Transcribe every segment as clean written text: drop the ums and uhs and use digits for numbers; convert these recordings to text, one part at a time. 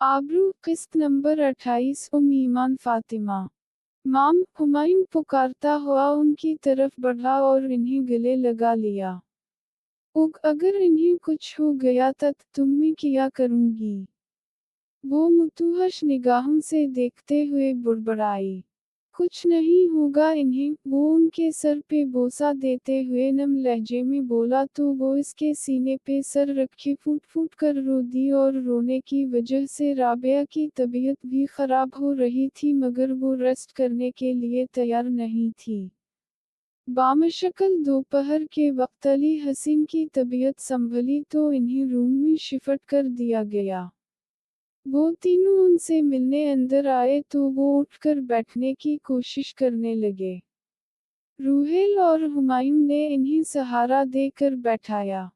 आबरू किस्त नंबर 28 ईमान फातिमा। माम हुमायूं पुकारता हुआ उनकी तरफ बढ़ा और इन्हें गले लगा लिया। अगर इन्हें कुछ हो गया तो तुम में क्या करूंगी? वो मुतूहश निगाहों से देखते हुए बुड़बड़ाई। कुछ नहीं होगा इन्हें, वो उनके सर पे बोसा देते हुए नम लहजे में बोला तो वो इसके सीने पे सर रखे फूट फूट कर रो दी और रोने की वजह से राबिया की तबीयत भी खराब हो रही थी मगर वो रेस्ट करने के लिए तैयार नहीं थी। बामशक्ल दोपहर के वक्त अली हसीन की तबीयत संभली तो इन्हें रूम में शिफ्ट कर दिया गया। वो तीनों उनसे मिलने अंदर आए तो वो उठकर बैठने की कोशिश करने लगे। रूहेल और हुमायूं ने इन्हें सहारा देकर बैठाया।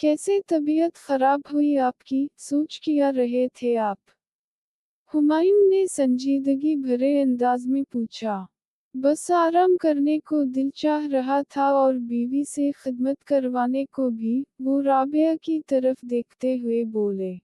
कैसे तबीयत खराब हुई आपकी, सोच क्या रहे थे आप? हुमायूं ने संजीदगी भरे अंदाज में पूछा। बस आराम करने को दिल चाह रहा था और बीवी से खिदमत करवाने को भी, वो राबिया की तरफ देखते हुए बोले।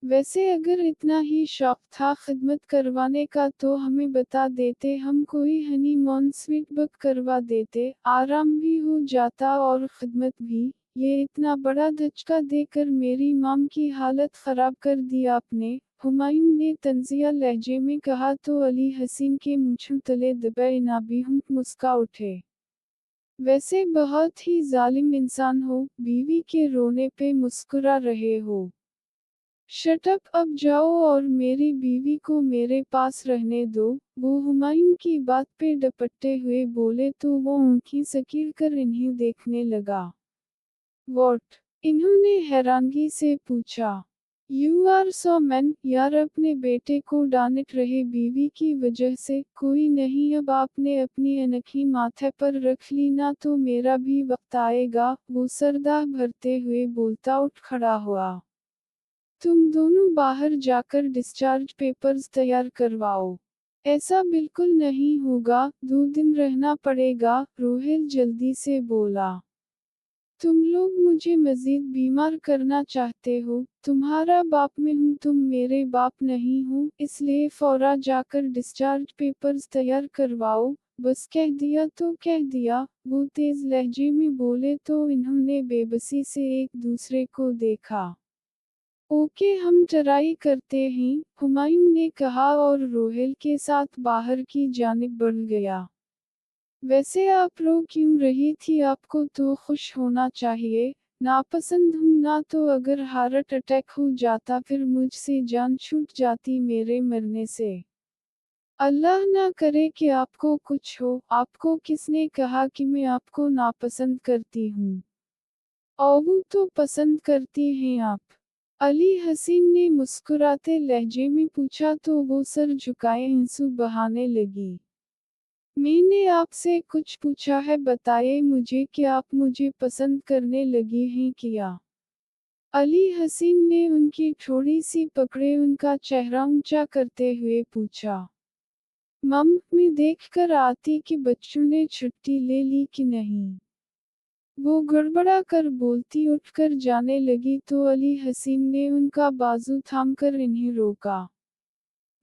वैसे अगर इतना ही शौक था खिदमत करवाने का तो हमें बता देते, हम कोई हनीमून स्वीट बुक करवा देते, आराम भी हो जाता और खिदमत भी। ये इतना बड़ा धचका देकर मेरी माम की हालत खराब कर दी आपने, हुमायूं ने तंजिया लहजे में कहा तो अली हसीन के मूंछों तले दबे नाभियों मुस्का उठे। वैसे बहुत ही जालिम इंसान हो, बीवी के रोने पे मुस्कुरा रहे हो। शट अप, अब जाओ और मेरी बीवी को मेरे पास रहने दो, वो हुमायूं की बात पे डपटते हुए बोले तो वो आंखें सकील कर इन्हें देखने लगा। वॉट? इन्होंने हैरानगी से पूछा। यू आर सो मैन, यार अपने बेटे को डांट रहे बीवी की वजह से, कोई नहीं अब आपने अपनी अनखी माथे पर रख ली ना तो मेरा भी वक्त आएगा, वो सरदाह भरते हुए बोलता उठ खड़ा हुआ। तुम दोनों बाहर जाकर डिस्चार्ज पेपर्स तैयार करवाओ। ऐसा बिल्कुल नहीं होगा, 2 दिन रहना पड़ेगा, रोहिल जल्दी से बोला। तुम लोग मुझे मजीद बीमार करना चाहते हो, तुम्हारा बाप मैं हूँ तुम मेरे बाप नहीं हो, इसलिए फौरा जाकर डिस्चार्ज पेपर्स तैयार करवाओ। बस कह दिया तो कह दिया, वो तेज लहजे में बोले तो इन्होंने बेबसी से एक दूसरे को देखा। ओके हम ट्राई करते हैं, हुमायूं ने कहा और रोहिल के साथ बाहर की जानिब बढ़ गया। वैसे आप रो क्यों रही थी? आपको तो खुश होना चाहिए। नापसंद हूं ना तो अगर हार्ट अटैक हो जाता फिर मुझसे जान छूट जाती मेरे मरने से। अल्लाह ना करे कि आपको कुछ हो। आपको किसने कहा कि मैं आपको नापसंद करती हूँ? औ तो पसंद करती हैं आप। अली हसीन ने मुस्कुराते लहजे में पूछा तो वो सर झुकाए आंसू बहाने लगी। मैंने आपसे कुछ पूछा है, बताइए मुझे कि आप मुझे पसंद करने लगी हैं क्या? अली हसीन ने उनकी थोड़ी सी पकड़े उनका चेहरा ऊंचा करते हुए पूछा। मम, मैं देख कर आती कि बच्चों ने छुट्टी ले ली कि नहीं। वो गड़बड़ा कर बोलती उठकर जाने लगी तो अली हसीन ने उनका बाजू थामकर इन्हें रोका।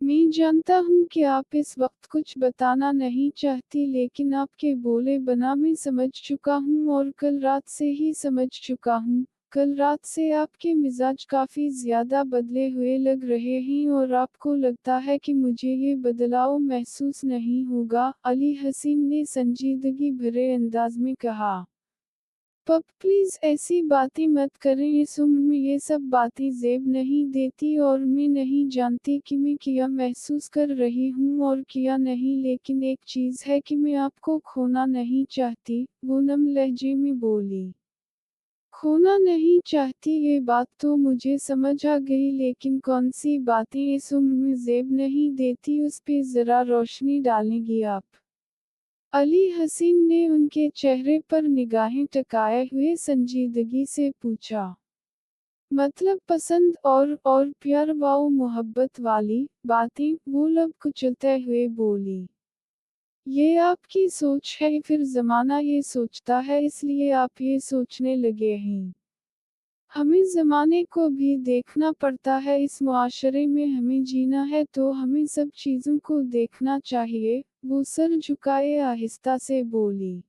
मैं जानता हूँ कि आप इस वक्त कुछ बताना नहीं चाहती लेकिन आपके बोले बना मैं समझ चुका हूँ और कल रात से ही समझ चुका हूँ। कल रात से आपके मिजाज काफी ज्यादा बदले हुए लग रहे हैं और आपको लगता है कि मुझे ये बदलाव महसूस नहीं होगा, अली हसीन ने संजीदगी भरे अंदाज में कहा। पप प्लीज ऐसी बातें मत करें, इस उम्र में ये सब बातें जेब नहीं देती और मैं नहीं जानती कि मैं क्या महसूस कर रही हूँ और क्या नहीं, लेकिन एक चीज है कि मैं आपको खोना नहीं चाहती, वो नम लहजे में बोली। खोना नहीं चाहती ये बात तो मुझे समझ आ गई लेकिन कौन सी बातें इस उम्र में जेब नहीं देती उस पे जरा रोशनी डालेंगी आप? अली हसीन ने उनके चेहरे पर निगाहें टिकाए हुए संजीदगी से पूछा। मतलब पसंद और प्यार व मोहब्बत वाली बातें, वो लब कुचलते हुए बोली। ये आपकी सोच है, फिर जमाना ये सोचता है इसलिए आप ये सोचने लगे हैं। हमें ज़माने को भी देखना पड़ता है, इस मुआशरे में हमें जीना है तो हमें सब चीज़ों को देखना चाहिए। वो सर झुकाए आहिस्ता से बोली।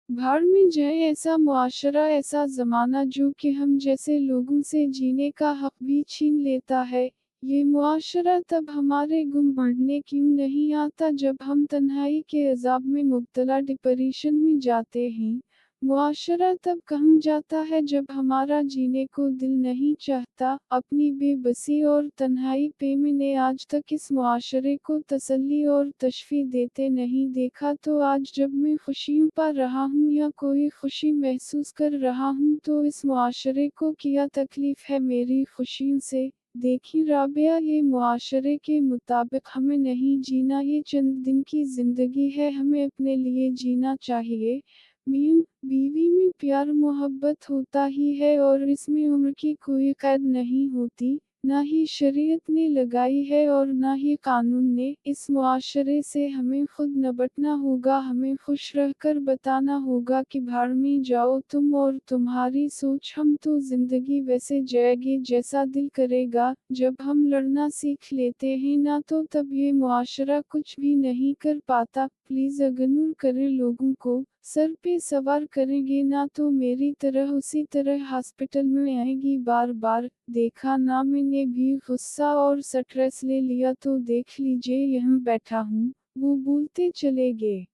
भाड़ में जाए ऐसा मुआशरा, ऐसा ज़माना जो कि हम जैसे लोगों से जीने का हक भी छीन लेता है। ये मुआशरा तब हमारे गुम बढ़ने क्यों नहीं आता जब हम तन्हाई के अज़ाब में मुब्तला डिप्रेशन में जाते हैं। मुआशरा तब कहाँ जाता है जब हमारा जीने को दिल नहीं चाहता। अपनी बेबसी और तन्हाई पे मैंने आज तक इस मुआशरे को तसल्ली और तशफ़ी देते नहीं देखा, तो आज जब मैं खुशियों पा रहा हूँ या कोई खुशी महसूस कर रहा हूँ तो इस मुआशरे को क्या तकलीफ़ है मेरी खुशियों से। देखिए राबिया, ये मुआशरे के मुताबिक हमें नहीं जीना, ये चंद दिन की ज़िंदगी है, हमें अपने लिए जीना चाहिए। मियाँ बीवी में प्यार मोहब्बत होता ही है और इसमें उम्र की कोई कैद नहीं होती, ना ही शरीयत ने लगाई है और ना ही कानून ने। इस मुआशरे से हमें खुद निपटना होगा, हमें खुश रहकर बताना होगा कि भाड़ में जाओ तुम और तुम्हारी सोच, हम तो जिंदगी वैसे जिएंगे जैसा दिल करेगा। जब हम लड़ना सीख लेते हैं ना तो तब ये मुआशरा कुछ भी नहीं कर पाता। प्लीज़ इग्नोर करें लोगों को, सर पे सवार करेंगे ना तो मेरी तरह उसी तरह हॉस्पिटल में आएगी बार बार। देखा ना, मैंने भी गुस्सा और स्ट्रेस ले लिया तो देख लीजिए यहाँ बैठा हूँ, वो बोलते चले गए।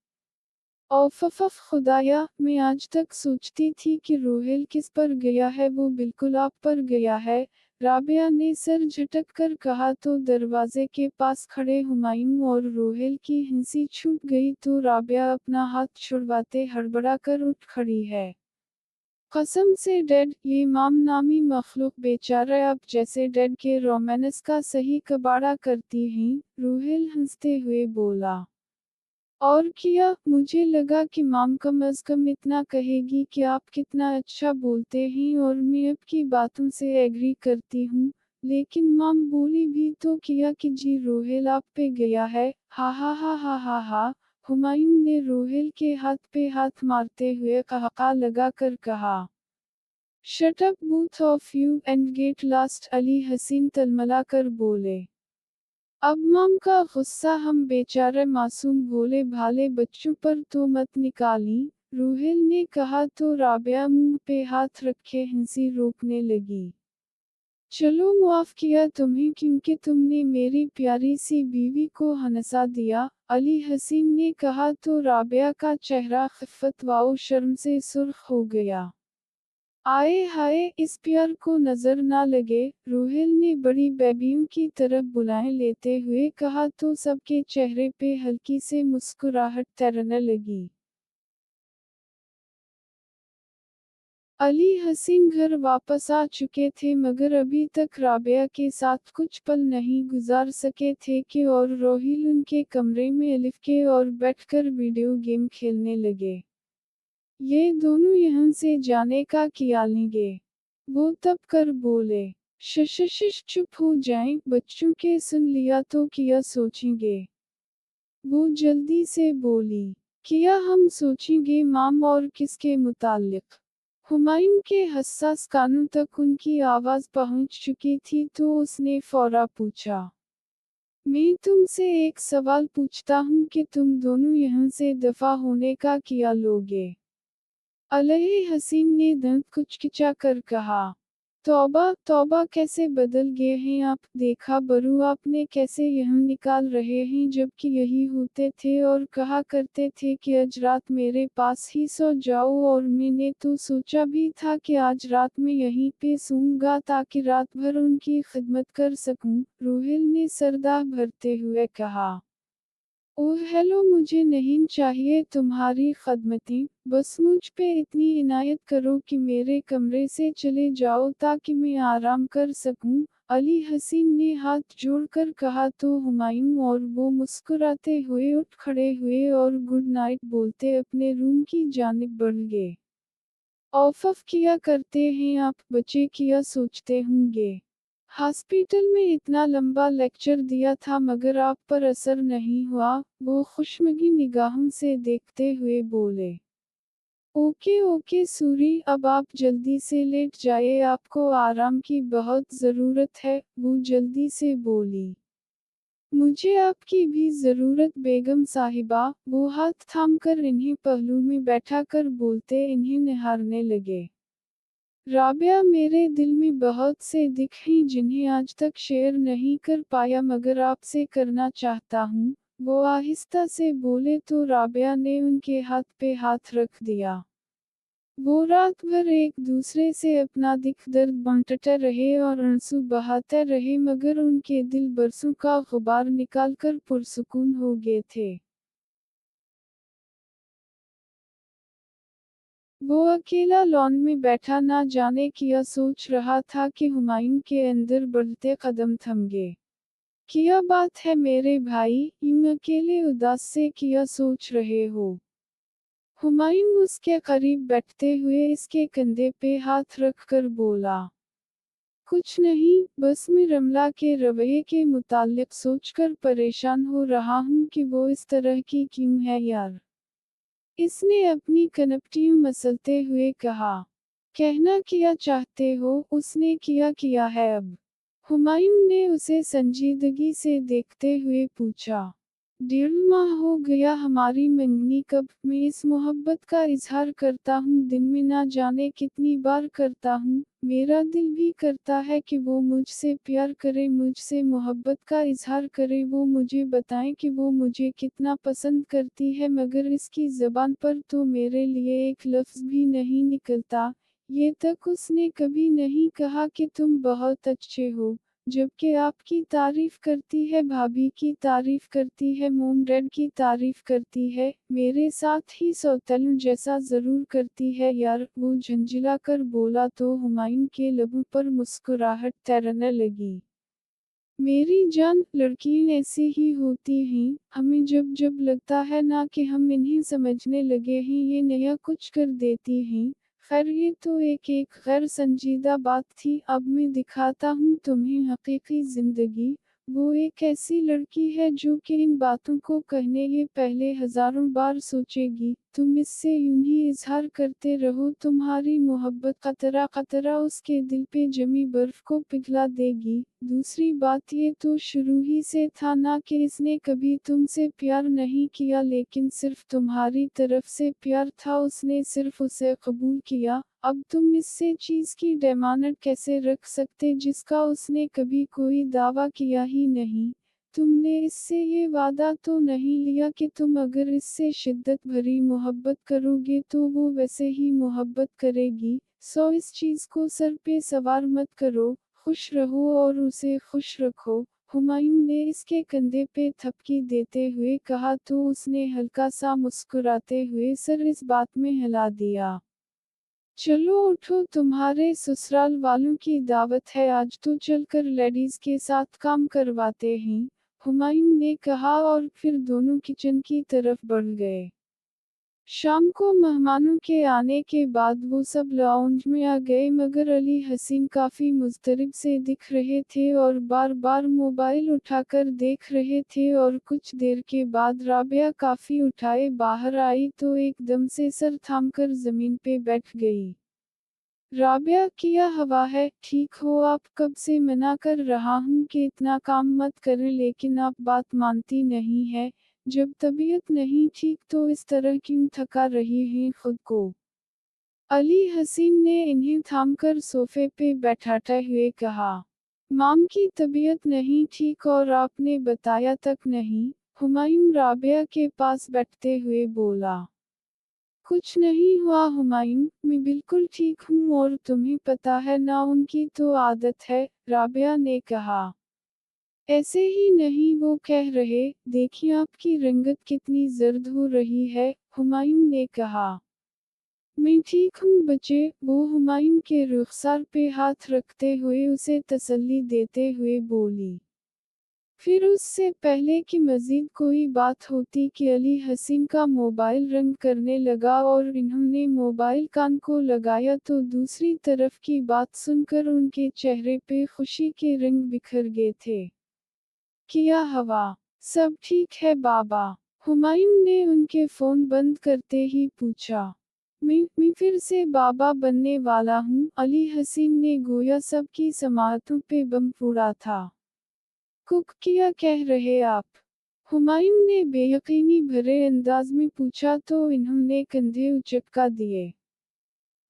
औफ़फ़ खुदाया, मैं आज तक सोचती थी कि रोहेल किस पर गया है, वो बिल्कुल आप पर गया है। राबिया ने सर झटक कर कहा तो दरवाजे के पास खड़े हुमायूं और रोहेल की हंसी छूट गई तो राबिया अपना हाथ छुड़वाते हड़बड़ा कर उठ खड़ी है। कसम से डैड, ये माम नामी मखलूक बेचारा अब जैसे डैड के रोमांस का सही कबाड़ा करती हैं, रोहेल हंसते हुए बोला। और किया, मुझे लगा कि माम कम अज़ कम इतना कहेगी कि आप कितना अच्छा बोलते हैं और मैं आपकी बातों से एग्री करती हूँ। लेकिन माम बोली भी तो किया कि जी रोहेल आप पे गया है। हा हा हा हा हा हा। हुमायूं ने रोहेल के हाथ पे हाथ मारते हुए कहका लगा कर कहा। Shut up both of you and get lost, Ali हसीन तलमला कर बोले। अब माम का गुस्सा हम बेचारे मासूम भोले भाले बच्चों पर तो मत निकाली, रूहेल ने कहा तो राबिया मुंह पे हाथ रखे हंसी रोकने लगी। चलो माफ किया तुम्हें क्योंकि तुमने मेरी प्यारी सी बीवी को हंसा दिया, अली हसीन ने कहा तो राबिया का चेहरा खिफ़्फ़त व शर्म से सुर्ख हो गया। आए हाय, इस प्यार को नजर ना लगे, रोहेल ने बड़ी बेबियों की तरफ बुलाए लेते हुए कहा तो सबके चेहरे पे हल्की से मुस्कुराहट तैरने लगी। अली हसीन घर वापस आ चुके थे मगर अभी तक राबिया के साथ कुछ पल नहीं गुजार सके थे कि और रोहिल उनके कमरे में अलिफ के और बैठकर वीडियो गेम खेलने लगे। ये दोनों यहाँ से जाने का किया लेंगे? वो तब कर बोले। शश चुप हो जाएं, बच्चों के सुन लिया तो क्या सोचेंगे? वो जल्दी से बोली। क्या हम सोचेंगे माम, और किसके मुताल्लिक? हुमायूं के हसास कानों तक उनकी आवाज पहुंच चुकी थी तो उसने फौरा पूछा। मैं तुमसे एक सवाल पूछता हूँ कि तुम दोनों यहाँ से दफा होने का क्या लोगे? अलही हसीन ने दंत कुचकिचा कर कहा। तौबा तौबा, कैसे बदल गए हैं आप, देखा बरू आपने कैसे यहाँ निकाल रहे हैं जबकि यही होते थे और कहा करते थे कि आज रात मेरे पास ही सो जाओ, और मैंने तो सोचा भी था कि आज रात में यहीं पे सोऊंगा ताकि रात भर उनकी खिदमत कर सकूं, रोहिल ने सरदा भरते हुए कहा। ओह हेलो, मुझे नहीं चाहिए तुम्हारी खदमतें, बस मुझ पे इतनी इनायत करो कि मेरे कमरे से चले जाओ ताकि मैं आराम कर सकूं, अली हसीन ने हाथ जोड़कर कहा तो हुमायूं और वो मुस्कुराते हुए उठ खड़े हुए और गुड नाइट बोलते अपने रूम की जानिब बढ़ गए। औफ़फ़, किया करते हैं आप बच्चे, किया सोचते होंगे? हॉस्पिटल में इतना लंबा लेक्चर दिया था मगर आप पर असर नहीं हुआ, वो खुशमगी निगाहों से देखते हुए बोले। اوکے اوکے سوری، اب آپ جلدی سے لیٹ جائے، آپ کو آرام کی بہت ضرورت ہے، وہ جلدی سے بولی۔ مجھے آپ کی بھی ضرورت بیگم صاحبہ، وہ ہاتھ تھام کر انہیں پہلو میں بیٹھا کر بولتے انہیں نہارنے لگے۔ رابعہ، میرے دل میں بہت سے دکھ ہیں جنہیں آج تک شیئر نہیں کر پایا مگر آپ سے کرنا چاہتا ہوں، وہ آہستہ سے بولے تو رابعہ نے ان کے ہاتھ پہ ہاتھ رکھ دیا۔ وہ رات بھر ایک دوسرے سے اپنا دکھ درد بانٹتے رہے اور آنسو بہاتے رہے مگر ان کے دل برسوں کا غبار نکال کر پرسکون ہو گئے تھے۔ وہ اکیلا لان میں بیٹھا نہ جانے کیا سوچ رہا تھا کہ ہمایوں کے اندر بڑھتے قدم تھم گئے۔ کیا بات ہے میرے بھائی، یوں اکیلے اداس سے کیا سوچ رہے ہو؟ ہمایوں اس کے قریب بیٹھتے ہوئے اس کے کندھے پہ ہاتھ رکھ کر بولا۔ کچھ نہیں، بس میں رملہ کے رویے کے متعلق سوچ کر پریشان ہو رہا ہوں کہ وہ اس طرح کی کیوں ہے یار۔ اس نے اپنی کنپٹیوں مسلتے ہوئے کہا۔ کہنا کیا چاہتے ہو؟ اس نے کیا ہے اب؟ ہمایوں نے اسے سنجیدگی سے دیکھتے ہوئے پوچھا۔ 1.5 ماہ ہو گیا ہماری منگنی کب، میں اس محبت کا اظہار کرتا ہوں دن میں نہ جانے کتنی بار کرتا ہوں، میرا دل بھی کرتا ہے کہ وہ مجھ سے پیار کرے، مجھ سے محبت کا اظہار کرے، وہ مجھے بتائیں کہ وہ مجھے کتنا پسند کرتی ہے مگر اس کی زبان پر تو میرے لیے ایک لفظ بھی نہیں نکلتا، یہ تک اس نے کبھی نہیں کہا کہ تم بہت اچھے ہو، جبکہ آپ کی تعریف کرتی ہے، بھابھی کی تعریف کرتی ہے، موم ڈیڈ کی تعریف کرتی ہے، میرے ساتھ ہی سوتیلوں جیسا ضرور کرتی ہے یار، وہ جھنجھلا کر بولا تو ہمایوں کے لبوں پر مسکراہٹ تیرنے لگی۔ میری جان، لڑکیاں ایسی ہی ہوتی ہیں، ہمیں جب جب لگتا ہے نا کہ ہم انہیں سمجھنے لگے ہیں یہ نیا کچھ کر دیتی ہیں۔ خیر یہ تو ایک غیر سنجیدہ بات تھی، اب میں دکھاتا ہوں تمہیں حقیقی زندگی، وہ ایک ایسی لڑکی ہے جو کہ ان باتوں کو کہنے یہ پہلے ہزاروں بار سوچے گی، تم اس سے یوں ہی اظہار کرتے رہو، تمہاری محبت قطرہ قطرہ اس کے دل پہ جمی برف کو پگھلا دے گی، دوسری بات یہ تو شروع ہی سے تھا نا کہ اس نے کبھی تم سے پیار نہیں کیا لیکن صرف تمہاری طرف سے پیار تھا، اس نے صرف اسے قبول کیا، اب تم اس سے چیز کی ڈیمانڈ کیسے رکھ سکتے جس کا اس نے کبھی کوئی دعویٰ کیا ہی نہیں، تم نے اس سے یہ وعدہ تو نہیں لیا کہ تم اگر اس سے شدت بھری محبت کرو گے تو وہ ویسے ہی محبت کرے گی، سو اس چیز کو سر پہ سوار مت کرو، خوش رہو اور اسے خوش رکھو، ہمایوں نے اس کے کندھے پہ تھپکی دیتے ہوئے کہا تو اس نے ہلکا سا مسکراتے ہوئے سر اس بات میں ہلا دیا۔ چلو اٹھو، تمہارے سسرال والوں کی دعوت ہے آج تو چل کر لیڈیز کے ساتھ کام کرواتے ہیں، ہمایوں نے کہا اور پھر دونوں کچن کی طرف بڑھ گئے۔ شام کو مہمانوں کے آنے کے بعد وہ سب لاؤنج میں آ گئے مگر علی حسین کافی مضطرب سے دکھ رہے تھے اور بار بار موبائل اٹھا کر دیکھ رہے تھے اور کچھ دیر کے بعد رابعہ کافی اٹھائے باہر آئی تو ایک دم سے سر تھام کر زمین پہ بیٹھ گئی۔ رابعہ، کیا ہوا ہے، ٹھیک ہو آپ؟ کب سے منع کر رہا ہوں کہ اتنا کام مت کریں لیکن آپ بات مانتی نہیں ہے، جب طبیعت نہیں ٹھیک تو اس طرح کیوں تھکا رہی ہیں خود کو؟ علی حسین نے انہیں تھام کر صوفے پہ بیٹھاتے ہوئے کہا۔ مام کی طبیعت نہیں ٹھیک اور آپ نے بتایا تک نہیں، ہمایوں رابعہ کے پاس بیٹھتے ہوئے بولا۔ کچھ نہیں ہوا ہمایوں، میں بالکل ٹھیک ہوں اور تمہیں پتہ ہے نا ان کی تو عادت ہے، رابعہ نے کہا۔ ایسے ہی نہیں وہ کہہ رہے، دیکھیں آپ کی رنگت کتنی زرد ہو رہی ہے، ہمایوں نے کہا۔ میں ٹھیک ہوں بچے، وہ ہمایوں کے رخسار پہ ہاتھ رکھتے ہوئے اسے تسلی دیتے ہوئے بولی۔ پھر اس سے پہلے کہ مزید کوئی بات ہوتی کہ علی حسین کا موبائل رنگ کرنے لگا اور انہوں نے موبائل کان کو لگایا تو دوسری طرف کی بات سن کر ان کے چہرے پہ خوشی کے رنگ بکھر گئے تھے۔ کیا ہوا؟ سب ٹھیک ہے بابا؟ ہمایوں نے ان کے فون بند کرتے ہی پوچھا۔ मैं फिर से बाबा बनने वाला हूँ। अली हसीन ने गोया सबकी समातों पे बम फोड़ा था। कुक क्या कह रहे आप? हुमायूं ने बेयकीनी भरे अंदाज में पूछा तो इन्होंने कंधे उचटका दिए।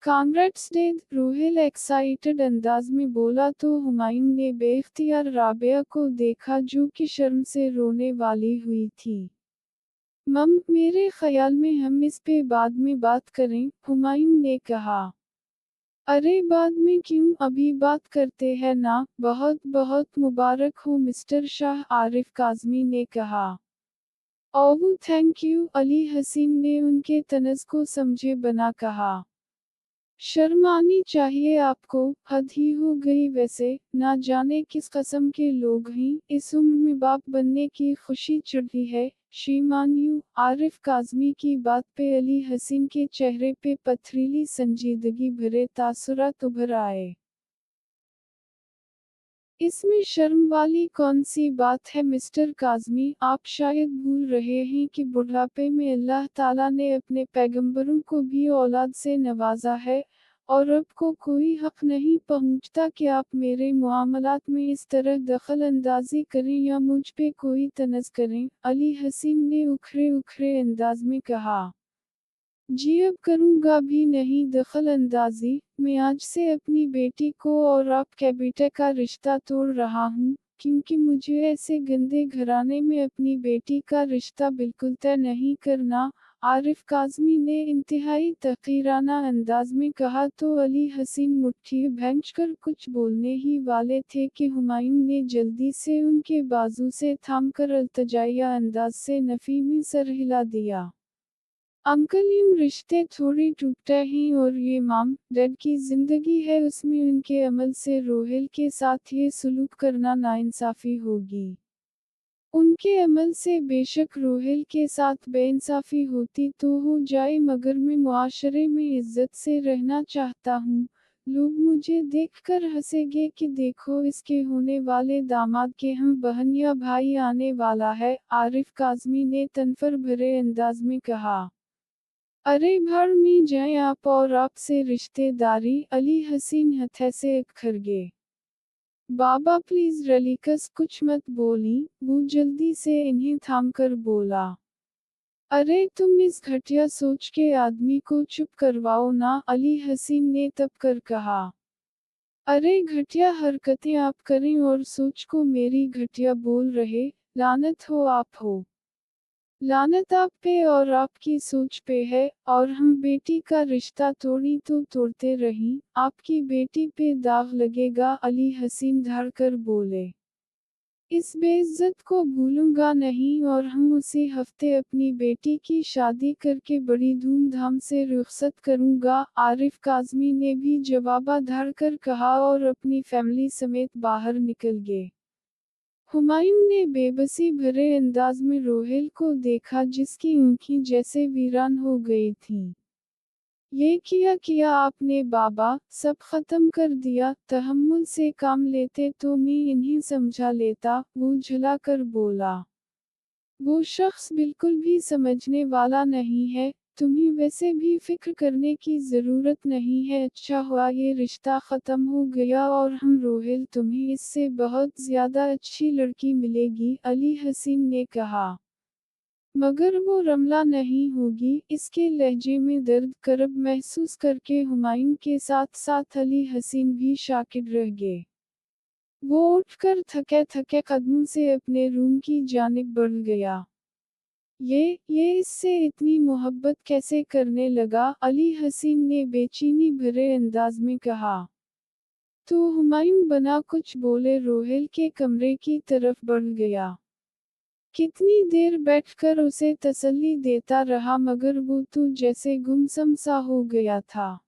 कांग्रेट्स डेड, रोहिल एक्साइटेड अंदाज में बोला तो हुमायूं ने बेख्तियार राबिया को देखा जो कि शर्म से रोने वाली हुई थी। मम, मेरे ख्याल में हम इस पे बाद में बात करें, हुमायूं ने कहा। अरे बाद में क्यों, अभी बात करते हैं ना। बहुत बहुत मुबारक हो मिस्टर शाह, आरिफ काज़मी ने कहा। ओह थैंक यू, अली हसीन ने उनके तनज़ को समझे बना कहा। शर्म आनी चाहिए आपको, हद ही हो गई वैसे, ना जाने किस कस्म के लोग हैं, इस उम्र में बाप बनने की खुशी चढ़ी है। श्रीमान यू, आरिफ काज़मी की बात पे अली हसीन के चेहरे पे पथरीली संजीदगी भरे तासुरात उभर आए। इसमें शर्म वाली कौन सी बात है मिस्टर काज़मी, आप शायद भूल रहे हैं कि बुढ़ापे में अल्लाह ताला ने अपने पैगंबरों को भी औलाद से नवाजा है, और आपको कोई हक नहीं पहुंचता कि आप मेरे मुआमलात में इस तरह दखल अंदाजी करें या मुझ पे कोई तनज़ करें, अली हसीन ने उखरे उखरे अंदाज में कहा। जी अब करूँगा भी नहीं दखल अंदाजी, मैं आज से अपनी बेटी को और आपके बेटे का रिश्ता तोड़ रहा हूँ, क्योंकि मुझे ऐसे गंदे घराने में अपनी बेटी का रिश्ता बिल्कुल तय नहीं करना। आरिफ काज़मी ने इंतहाई तहक़ीराना अंदाज में कहा तो अली हसीन मुट्ठी भैंचकर कुछ बोलने ही वाले थे कि हुमायूं ने जल्दी से उनके बाजू से थामकर अल्तजाइया अंदाज से नफ़ी में सर हिला दिया। अंकल यूं रिश्ते थोड़ी टूटते हैं और ये माम डैड की जिंदगी है, उसमें उनके अमल से रोहिल के साथ ये सलूक करना नाइंसाफी होगी। उनके अमल से बेशक रोहिल के साथ बेइंसाफी होती तो हो जाए, मगर मैं मुआशरे में इज्जत से रहना चाहता हूँ। लोग मुझे देखकर हंसेंगे कि देखो इसके होने वाले दामाद के हम बहन या भाई आने वाला है, आरिफ काज़मी ने तनफर भरे अंदाज में कहा। अरे भाड़ में जाए आप और आपसे रिश्तेदारी, अली हसीन हथे से अखर गे। बाबा प्लीज रलीकस कुछ मत बोली, वो जल्दी से इन्हें थामकर बोला। अरे तुम इस घटिया सोच के आदमी को चुप करवाओ ना, अली हसीन ने तब कर कहा। अरे घटिया हरकतें आप करें और सोच को मेरी घटिया बोल रहे, लानत हो आप हो। लानत आप पे और आपकी सोच पे है, और हम बेटी का रिश्ता तोड़ी तो तोड़ते रहीं, आपकी बेटी पे दाग लगेगा, अली हसीन धड़कर बोले। इस बेइज्जत को भूलूंगा नहीं और हम उसी हफ्ते अपनी बेटी की शादी करके बड़ी धूमधाम से रुखसत करूंगा, आरिफ काज़मी ने भी जवाबा धड़कर कहा और अपनी फैमिली समेत बाहर निकल गए। हुमायूं ने बेबसी भरे अंदाज में रोहिल को देखा जिसकी आंखें जैसे वीरान हो गई थीं। ये किया आपने बाबा, सब खत्म कर दिया, तहम्मुल से काम लेते तो मैं इन्हें समझा लेता, वो झुला कर बोला। वो शख्स बिल्कुल भी समझने वाला नहीं है, तुम्हें वैसे भी फिक्र करने की ज़रूरत नहीं है, अच्छा हुआ ये रिश्ता ख़त्म हो गया और हम रोहिल तुम्हें इससे बहुत ज़्यादा अच्छी लड़की मिलेगी, अली हसीन ने कहा। मगर वो रमला नहीं होगी, इसके लहजे में दर्द करब महसूस करके हुमायूं के साथ साथ अली हसीन भी शाकिर रह गए। वो उठकर थके थके कदमों से अपने रूम की जानिब बढ़ गया। ये इससे इतनी मोहब्बत कैसे करने लगा, अली हसीन ने बेचैनी भरे अंदाज में कहा। तो हुमायूं बना कुछ बोले रोहिल के कमरे की तरफ बढ़ गया। कितनी देर बैठकर उसे तसल्ली देता रहा मगर वो तो जैसे गुमसम सा हो गया था।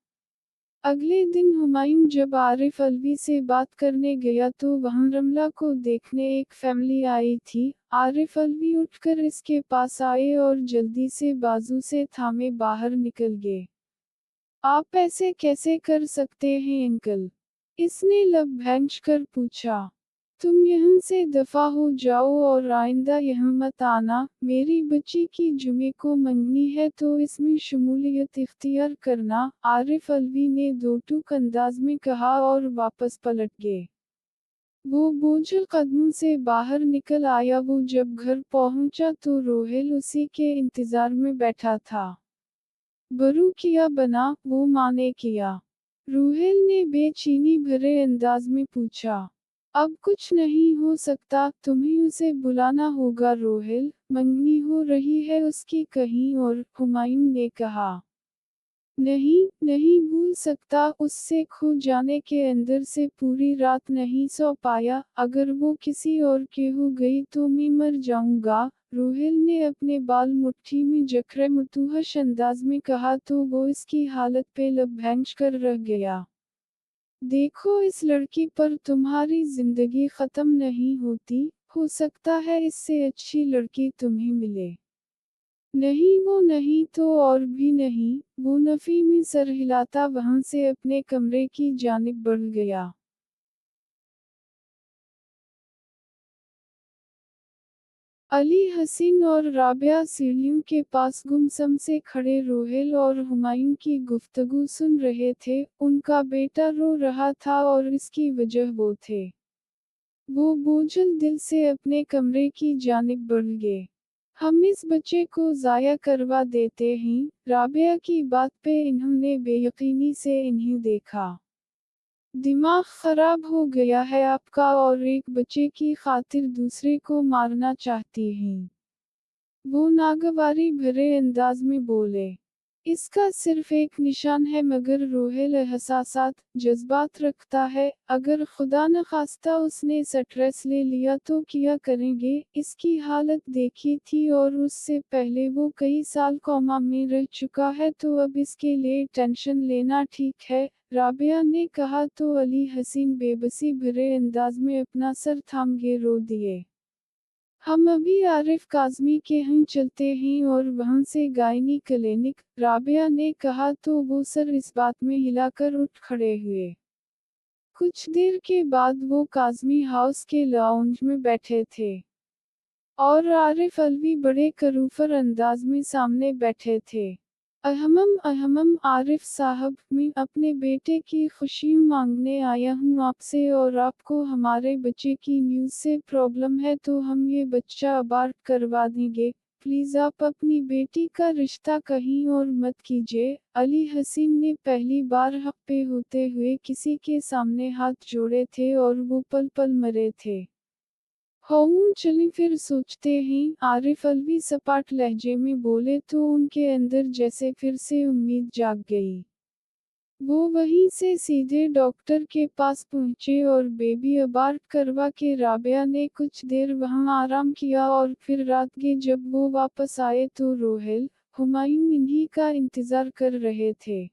अगले दिन हुमायूं जब आरिफ अलवी से बात करने गया तो वहां रमला को देखने एक फैमिली आई थी। आरिफ अलवी उठकर इसके पास आए और जल्दी से बाजू से थामे बाहर निकल गए। आप ऐसे कैसे कर सकते हैं अंकल? इसने लब भैंच कर पूछा। तुम यहाँ से दफा हो जाओ और आइंदा यहाँ मत आना। मेरी बच्ची की जुमे को मंगनी है तो इसमें शमूलियत इख्तियार करना, आरिफ अलवी ने दो टूक अंदाज में कहा और वापस पलट गए। वो बोझल कदमों से बाहर निकल आया। वो जब घर पहुंचा तो रोहेल उसी के इंतजार में बैठा था। बरू किया बना, वो माँ ने किया। रूहेल ने बेचैनी भरे अंदाज में पूछा। अब कुछ नहीं हो सकता, तुम्हें उसे बुलाना होगा रोहेल, मंगनी हो रही है उसकी कहीं और, हुमायूं ने कहा। नहीं, नहीं भूल सकता, उससे खो जाने के अंदर से पूरी रात नहीं सो पाया, अगर वो किसी और के हो गई तो मैं मर जाऊंगा। रोहेल ने अपने बाल मुट्ठी में जकड़े मुतूहश अंदाज में कहा तो वो इसकी हालत पे लबघेंच कर रह गया। देखो इस लड़की पर तुम्हारी जिंदगी खत्म नहीं होती, हो सकता है इससे अच्छी लड़की तुम्हें मिले। नहीं वो नहीं तो और भी नहीं, वो नफी में सर हिलाता वहां से अपने कमरे की जानिब बढ़ गया। अली हसीन और राबिया सीढ़ियों के पास गुमसम से खड़े रोहेल और हुमायूं की गुफ्तगू सुन रहे थे। उनका बेटा रो रहा था और इसकी वजह वो थे। वो बोझल दिल से अपने कमरे की जानिब बढ़ गए। हम इस बच्चे को ज़ाया करवा देते हैं, राबिया की बात पे इन्होंने बेयकीनी से इन्हें देखा। दिमाग खराब हो गया है आपका और एक बच्चे की खातिर दूसरे को मारना चाहती हैं। वो नागवारी भरे अंदाज में बोले। इसका सिर्फ एक निशान है मगर रोहेल एहसासात, जज्बात रखता है, अगर खुदा न खास्ता उसने स्ट्रेस ले लिया तो क्या करेंगे। इसकी हालत देखी थी और उससे पहले वो कई साल कोमा में रह चुका है तो अब इसके लिए टेंशन लेना ठीक है, राबिया ने कहा तो अली हसीन बेबसी भरे अंदाज में अपना सर थाम के रो दिए। हम अभी आरिफ काज़मी के यहाँ चलते हैं और वहाँ से गायनी क्लिनिक, राबिया ने कहा तो वो सर इस बात में हिलाकर उठ खड़े हुए। कुछ देर के बाद वो काज़मी हाउस के लाउंज में बैठे थे और आरिफ अलवी बड़े करूफर अंदाज में सामने बैठे थे। अहमम अहमम आरिफ साहब, मैं अपने बेटे की खुशी मांगने आया हूँ आपसे और आपको हमारे बच्चे की न्यूज़ से प्रॉब्लम है तो हम ये बच्चा अबार्ट करवा देंगे, प्लीज़ आप अपनी बेटी का रिश्ता कहीं और मत कीजिए। अली हसीन ने पहली बार हक पे होते हुए किसी के सामने हाथ जोड़े थे और वो पल पल मरे थे। होऊं चलें फिर सोचते हैं, आरिफ अलवी सपाट लहजे में बोले तो उनके अंदर जैसे फिर से उम्मीद जाग गई। वो वहीं से सीधे डॉक्टर के पास पहुंचे और बेबी अबार्ट करवा के राबिया ने कुछ देर वहां आराम किया और फिर रात के जब वो वापस आए तो रोहेल, हुमायूं इन्हीं का इंतजार कर रहे थे।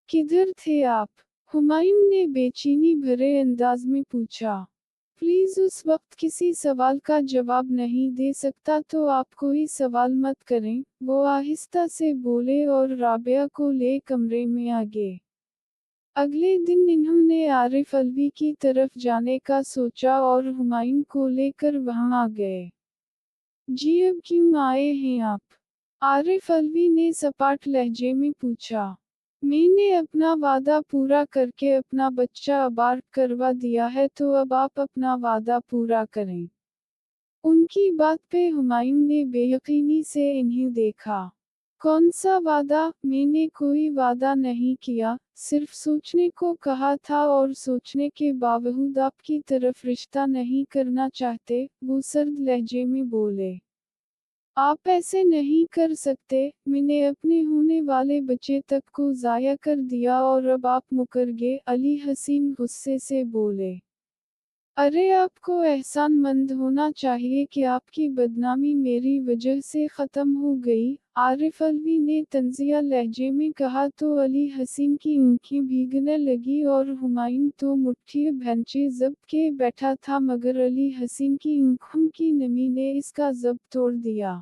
किधर थे आप? हुमायूं ने बेचैनी भरे अंदाज में पूछा। प्लीज उस वक्त किसी सवाल का जवाब नहीं दे सकता तो आप कोई सवाल मत करें, वो आहिस्ता से बोले और राबिया को ले कमरे में आ गए। अगले दिन इन्होंने आरिफ अलवी की तरफ जाने का सोचा और हुमायूं को लेकर वहां आ गए। जी अब क्यों आए हैं आप? आरिफ अलवी ने सपाट लहजे में पूछा। मैंने अपना वादा पूरा करके अपना बच्चा अबार्ट करवा दिया है तो अब आप अपना वादा पूरा करें। उनकी बात पे हुमायूं ने बेयकीनी से इन्हें देखा। कौन सा वादा? मैंने कोई वादा नहीं किया, सिर्फ सोचने को कहा था और सोचने के बावजूद आपकी तरफ रिश्ता नहीं करना चाहते, वो सर्द लहजे में बोले। आप ऐसे नहीं कर सकते, मैंने अपने होने वाले बच्चे तक को ज़ाया कर दिया और अब आप मुकर गए, अली हसीन गुस्से से बोले। अरे आपको एहसानमंद होना चाहिए कि आपकी बदनामी मेरी वजह से ख़त्म हो गई, आरिफ अलवी ने तंजिया लहजे में कहा तो अली हसीन की आंखें भीगने लगी और हुमायूं तो मुट्ठी भैंचे जब्त के बैठा था मगर अली हसीन की आंखों की नमी ने इसका जब्त तोड़ दिया।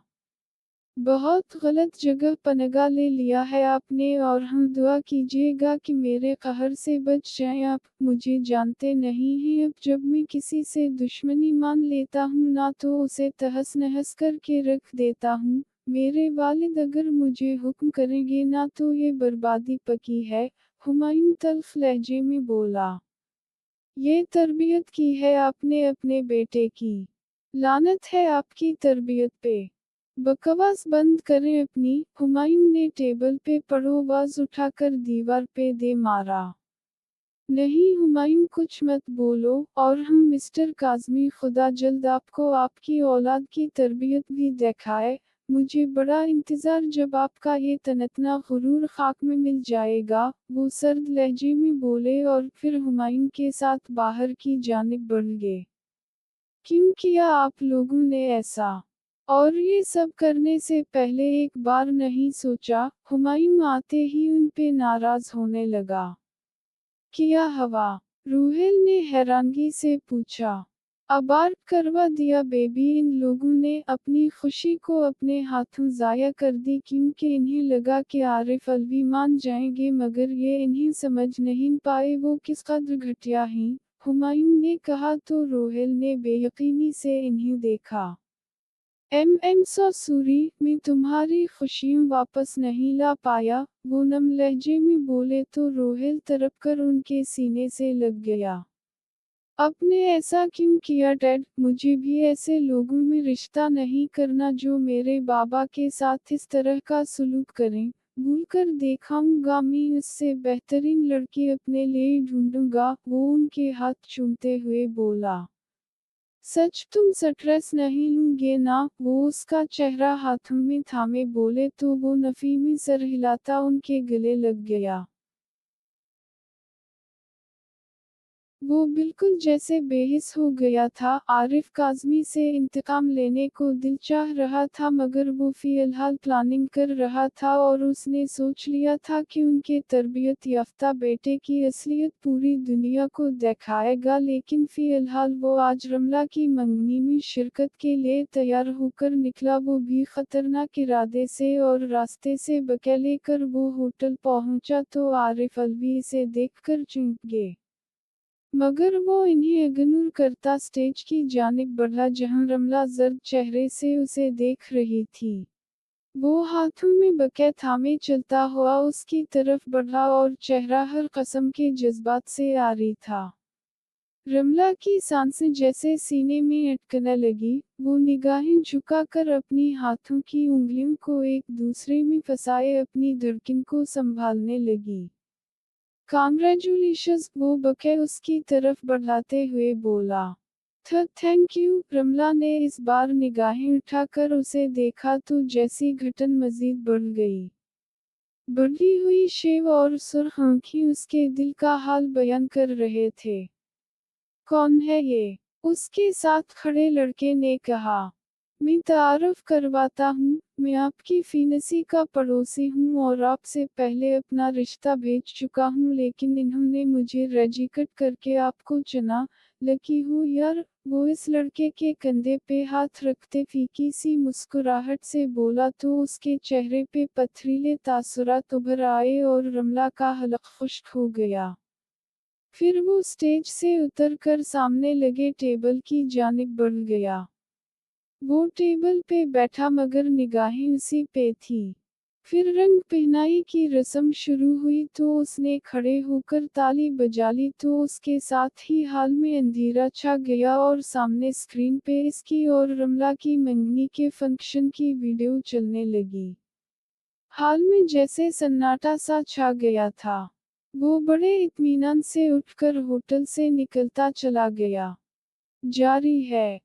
बहुत गलत जगह पनाह ले लिया है आपने, और हम दुआ कीजिएगा कि मेरे कहर से बच जाएं। आप मुझे जानते नहीं हैं, अब जब मैं किसी से दुश्मनी मान लेता हूँ ना तो उसे तहस नहस करके रख देता हूँ। मेरे वालिद अगर मुझे हुक्म करेंगे ना तो ये बर्बादी पक्की है। हुमायूं तल्ख लहजे में बोला। ये तरबियत की है आपने अपने बेटे की। लानत है आपकी तरबियत पे। बकवास बंद करें अपनी। हुमायूं ने टेबल पे पड़ोवाज उठाकर दीवार पे दे मारा। नहीं हुमायूं कुछ मत बोलो, और हम मिस्टर काज़मी खुदा जल्द आपको आपकी औलाद की तरबियत भी दिखाए। मुझे बड़ा इंतज़ार जब आपका ये तनतना गुरूर खाक में मिल जाएगा, वो सर्द लहजे में बोले और फिर हुमायूं के साथ बाहर की जानिब बढ़ गए। क्यों किया आप लोगों ने ऐसा? और ये सब करने से पहले एक बार नहीं सोचा? हुमायूं आते ही उन पे नाराज होने लगा। क्या हवा? रूहेल ने हैरानगी से पूछा। अबार्ट करवा दिया बेबी। इन लोगों ने अपनी खुशी को अपने हाथों ज़ाया कर दी क्योंकि इन्हें लगा कि आरिफ अलवी मान जाएंगे, मगर ये इन्हें समझ नहीं पाए वो किस कदर घटिया हैं। हुमायूं ने कहा तो रूहेल ने बेयकीनी से इन्हें देखा। सो सूरी, मैं तुम्हारी खुशियाँ वापस नहीं ला पाया, वो नम लहजे में बोले तो रोहेल तरफ कर उनके सीने से लग गया। आपने ऐसा क्यों किया डैड? मुझे भी ऐसे लोगों में रिश्ता नहीं करना जो मेरे बाबा के साथ इस तरह का सलूक करें। भूलकर दिखाऊंगा, मैं उससे बेहतरीन लड़की अपने लिए ढूंढूंगा, वो उनके हाथ चूमते हुए बोला। सच तुम स्ट्रेस नहीं लूंगे ना? वो उसका चेहरा हाथों में थामे बोले तो वो नफी में सर हिलाता उनके गले लग गया। वो बिल्कुल जैसे बेहिस हो गया था। आरिफ काज़मी से इंतकाम लेने को दिल चाह रहा था, मगर वो फिलहाल प्लानिंग कर रहा था और उसने सोच लिया था कि उनके तरबियत याफ्ता बेटे की असलियत पूरी दुनिया को दिखाएगा। लेकिन फिलहाल वो आज रमला की मंगनी में शिरकत के लिए तैयार होकर निकला, वो भी खतरनाक इरादे से, और रास्ते से बके लेकर वो होटल पहुंचा तो आरिफ अलवी इसे देखकर चौंक गए। मगर वो इन्हें इग्नोर करता स्टेज की जानिब बढ़ा जहां रमला जर्द चेहरे से उसे देख रही थी। वो हाथों में बके थामे चलता हुआ उसकी तरफ बढ़ा और चेहरा हर कस्म के जज्बात से आरी था। रमला की सांसें जैसे सीने में अटकने लगी, वो निगाहें झुकाकर अपनी हाथों की उंगलियों को एक दूसरे में फंसाए अपनी धड़कन को संभालने लगी। कांग्रेचुलेशंस, वो बके उसकी तरफ बढ़ाते हुए बोला। Thank you. रमला ने इस बार निगाहें उठाकर उसे देखा तो जैसी घटन मजीद बढ़ गई। बढ़ी हुई शेव और सुर्ख आंखें उसके दिल का हाल बयान कर रहे थे। कौन है ये? उसके साथ खड़े लड़के ने कहा। मैं तारुफ करवाता हूँ, मैं आपकी फीनसी का पड़ोसी हूँ और आपसे पहले अपना रिश्ता भेज चुका हूँ, लेकिन इन्होंने मुझे रजिकट करके आपको चुना। लकी हूँ यार। वो इस लड़के के कंधे पे हाथ रखते फीकी सी मुस्कुराहट से बोला तो उसके चेहरे पे पथरीले तासुरात उभर आए और रमला का हलक खुश्क हो गया। फिर वो स्टेज से उतरकर सामने लगे टेबल की जानिब बढ़ गया। वो टेबल पे बैठा मगर निगाहें उसी पे थी। फिर रंग पहनाई की रस्म शुरू हुई तो उसने खड़े होकर ताली बजा ली तो उसके साथ ही हाल में अंधेरा छा गया और सामने स्क्रीन पे इसकी और रमला की मंगनी के फंक्शन की वीडियो चलने लगी। हाल में जैसे सन्नाटा सा छा गया था। वो बड़े इत्मीनान से उठकर होटल से निकलता चला गया। जारी है।